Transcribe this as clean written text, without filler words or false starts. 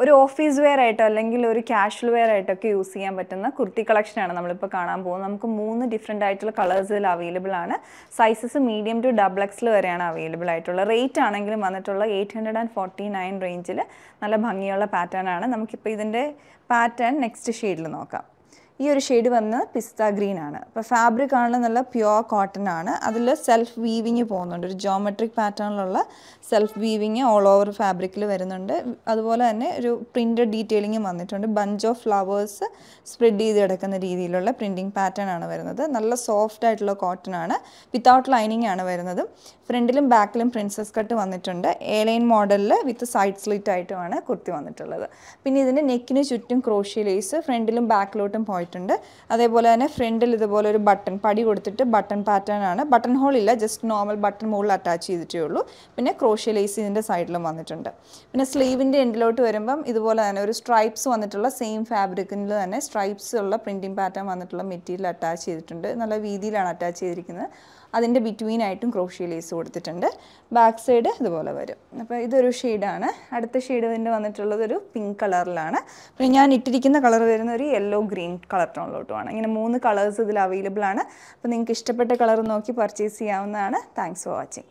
ഒരു office wear ആയിട്ടോ അല്ലെങ്കിൽ ഒരു കാഷ്വൽ വെയർ ആയിട്ടൊക്കെ യൂസ് ചെയ്യാൻ പറ്റുന്ന കുർത്തി കളക്ഷനാണ് നമ്മളിപ്പോൾ കാണാൻ പോകുന്നത്. നമുക്ക് 3 ഡിഫറെൻ്റ് ആയിട്ടുള്ള കളേഴ്സിൽ അവൈലബിൾ ആണ്. Sizes medium to double XL വരെയാണ് അവൈലബിൾ ആയിട്ടുള്ളത്. റേറ്റ് ആണെങ്കിലും വന്നിട്ടുള്ള 849 റേഞ്ചിൽ നല്ല ഭംഗിയുള്ള പാറ്റേൺ ആണ്. നമുക്കിപ്പോൾ ഇതിൻ്റെ പാറ്റേൺ നെക്സ്റ്റ് ഷെയ്ഡിൽ നോക്കാം. ഈ ഒരു ഷെയ്ഡ് വന്ന് പിസ്ത ഗ്രീൻ ആണ്. അപ്പോൾ ഫാബ്രിക് ആണെങ്കിൽ നല്ല പ്യുവർ കോട്ടൺ ആണ്. അതിൽ സെൽഫ് വീവിങ് പോകുന്നുണ്ട്. ഒരു ജോമെട്രിക് പാറ്റേണിലുള്ള സെൽഫ് വീവിങ് ഓൾ ഓവർ ഫാബ്രിക്കിൽ വരുന്നുണ്ട്. അതുപോലെ തന്നെ ഒരു പ്രിൻ്റഡ് ഡീറ്റെയിലിംഗ് വന്നിട്ടുണ്ട്. ബഞ്ച് ഓഫ് ഫ്ലവേഴ്സ് സ്പ്രെഡ് ചെയ്ത് കിടക്കുന്ന രീതിയിലുള്ള പ്രിൻറ്റിങ് പാറ്റേൺ ആണ് വരുന്നത്. നല്ല സോഫ്റ്റ് ആയിട്ടുള്ള കോട്ടൺ ആണ്. വിത്തൗട്ട് ലൈനിങ് ആണ് വരുന്നത്. ഫ്രണ്ടിലും ബാക്കിലും പ്രിൻസസ് കട്ട് വന്നിട്ടുണ്ട്. എ ലൈൻ മോഡലിൽ വിത്ത് സൈഡ് സ്ലിറ്റ് ആയിട്ടുമാണ് കുർത്തി വന്നിട്ടുള്ളത്. പിന്നെ ഇതിൻ്റെ നെക്കിന് ചുറ്റും ക്രോഷ്യ ലേസ് ഫ്രണ്ടിലും ബാക്കിലോട്ടും പോയിട്ടുണ്ട്. അതേപോലെ തന്നെ ഫ്രണ്ടിൽ ഇതുപോലെ ഒരു ബട്ടൺ പടി കൊടുത്തിട്ട് ബട്ടൺ പാറ്റേൺ ആണ്. ബട്ടൺ ഹോൾ ഇല്ല, ജസ്റ്റ് നോർമൽ ബട്ടൺ മുകളിൽ അറ്റാച്ച് ചെയ്തിട്ടേ ഉള്ളൂ. പിന്നെ ക്രോഷ്യ ലേസ് ഇതിൻ്റെ സൈഡിലും വന്നിട്ടുണ്ട്. പിന്നെ സ്ലീവിൻ്റെ എൻഡിലോട്ട് വരുമ്പം ഇതുപോലെ തന്നെ ഒരു സ്ട്രൈപ്സ് വന്നിട്ടുള്ള സെയിം ഫാബ്രിക്കിൽ തന്നെ സ്ട്രൈപ്സ് ഉള്ള പ്രിൻറ്റിംഗ് പാറ്റേൺ വന്നിട്ടുള്ള മെറ്റീരിയൽ അറ്റാച്ച് ചെയ്തിട്ടുണ്ട്. നല്ല വീതിയിലാണ് അറ്റാച്ച് ചെയ്തിരിക്കുന്നത്. അതിൻ്റെ ബിറ്റ്വീൻ ആയിട്ടും ക്രോഷ്യ ലേസ് കൊടുത്തിട്ടുണ്ട്. ബാക്ക് സൈഡ് ഇതുപോലെ വരും. അപ്പോൾ ഇതൊരു ഷെയ്ഡാണ്. അടുത്ത ഷെയ്ഡ് ഇതിൻ്റെ വന്നിട്ടുള്ളത് ഒരു പിങ്ക് കളറിലാണ്. പിന്നെ ഞാൻ ഇട്ടിരിക്കുന്ന കളർ വരുന്ന ഒരു യെല്ലോ ഗ്രീൻ കളർ ടോണിലോട്ടുമാണ്. ഇങ്ങനെ 3 കളേഴ്സ് ഇതിൽ അവൈലബിൾ ആണ്. അപ്പോൾ നിങ്ങൾക്ക് ഇഷ്ടപ്പെട്ട കളർ നോക്കി പർച്ചേസ് ചെയ്യാവുന്നതാണ്. Thanks for watching.